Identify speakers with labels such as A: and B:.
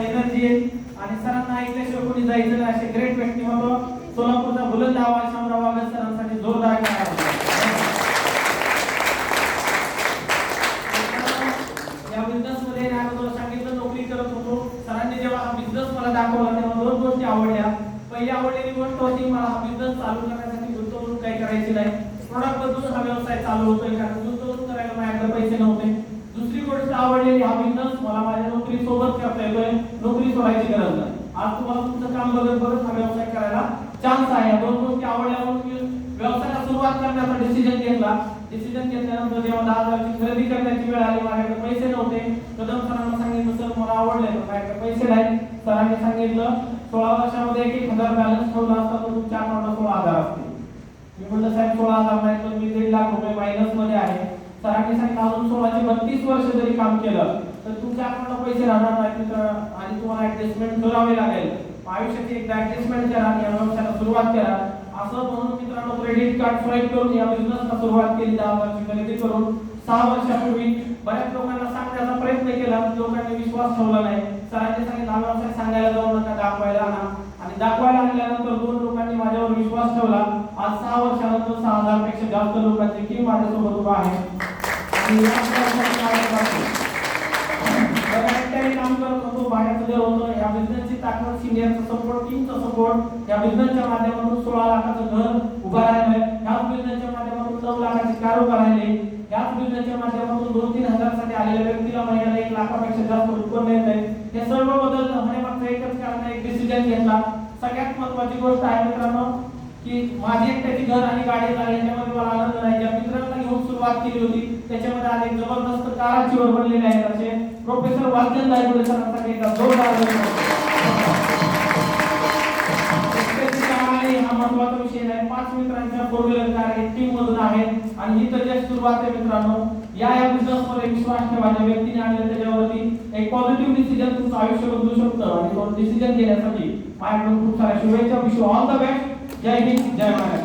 A: Energy आहे आणि सरांना ऐकल्याशिवाय कोणी जायचं नाही असे ग्रेट व्यक्तिमत्व सोलापूरचा बुलंद आवाज शामराव वाघ सरांसाठी जोरदार टाळ्या. या बिझनेस मध्ये अगोदर सांगितलं नोकरी करत होतो. सरांनी जेव्हा हा बिझनेस मला दाखवला तेव्हा दोन गोष्टी आवडल्या. पहिली आवडलेली गोष्ट होती मला हा बिझनेस चालू करण्यासाठी गुंतवणूक काही करायची नाही. प्रोडक्ट बदलून हा व्यवसाय चालू होतोय कारण गुंतवणूक करायला माझ्याकडे पैसे नव्हते. दुसरी गोष्ट आवडलेली हा बिझनेस मला माझ्या नोकरी सोबत करता येतोय. नोकरी सोडायची गरज नाही. आज तुम्हाला तुमचं काम बघत बघत हा व्यवसाय करायला चान्स आहे. या दोन गोष्टी आवडल्या म्हणून व्यवसायाला सुरुवात करण्याचा डिसिजन घेतला. डिसिजन घेतल्यानंतर जेव्हा 10,000 ची खरेदी करण्याची वेळ आली माझ्याकडे पैसे नव्हते. कदम सरांना सांगितलं सर मला आवडले पण माझ्याकडे पैसे नाही. सरांनी सांगितलं 16 वर्षामध्ये 1,000 बॅलन्स ठेवला असता तर तुमच्या अकाउंटला 16,000 असते. मी म्हटलं साहेब 16,000 नाही तर मी 1.5 लाख रुपये मायनस मध्ये आहे. सरांनी सांगितलं अजून 16 चे 32 वर्ष जरी काम केलं तर तुमच्या अकाउंटला पैसे राहणार नाहीत मित्र आणि तुम्हाला ऍडजस्टमेंट करावी लागेल. आयुष्याची एक ऍडजस्टमेंट करा आणि या व्यवसायाला सुरुवात करा. असं म्हणून मित्रांनो क्रेडिट कार्ड स्वाईप करून या बिझनेसला सुरुवात केली. 10,000 ची खरेदी करून 6 वर्षापूर्वी बऱ्याच लोकांना सांगण्याचा प्रयत्न केला. लोकांनी विश्वास ठेवला नाही. सरांनी सांगितलं हा व्यवसाय सांगायला जाऊ नका दाखवायला आणा आणि दाखवायला आणल्यानंतर 2 लोकांनी माझ्यावर विश्वास ठेवला. आज 6 वर्षानंतर 6,000 पेक्षा जास्त लोकांची टीम माझ्यासोबत उभा आहे. काम करत होतो भाड्याचं घर होतं. या बिझनेसची ताकद सिनियरचा सपोर्ट टीमचा सपोर्ट या बिझनेसच्या माध्यमातून 16 लाखाचं घर उभा राहिलंय. याच बिझनेसच्या माध्यमातून 9 लाखाची कार उभा राहिली. याच बिझनेसच्या माध्यमातून 2-3 हजारसाठी आलेल्या व्यक्तीला महिन्याला 1 लाखापेक्षा जास्त उत्पन्न येतंय. हे सर्व बदल होण्यामागचं एकच कारण एक डिसिजन घेतला. सगळ्यात महत्त्वाची गोष्ट आहे मित्रांनो की माझी एकट्याची घर आणि गाडी झाली याच्यामध्ये मला आनंद नाही. ज्या मित्रांना घेऊन सुरुवात केली होती त्याच्यामध्ये आज एक जबरदस्त काराची वर बनलेले आहेत असे प्रोफेसर वालचंद दायगुडे सरांसाठी एकदा जोरदार हा महत्त्वाचा विषय नाही. 5 मित्रांच्या 4 व्हीलर कार एक टीम मधून आहेत आणि ही तर जस्ट सुरुवात आहे मित्रांनो. या बिझनेस मध्ये विश्वास ठेवा. ज्या व्यक्तीने आणले त्याच्यावरती एक पॉझिटिव्ह डिसिजन तुमचं आयुष्य बदलू शकतं आणि तो डिसिजन घेण्यासाठी माझ्याकडून खूप साऱ्या शुभेच्छा. Wish you all the best. जय हिंद जय महाराष्ट्र.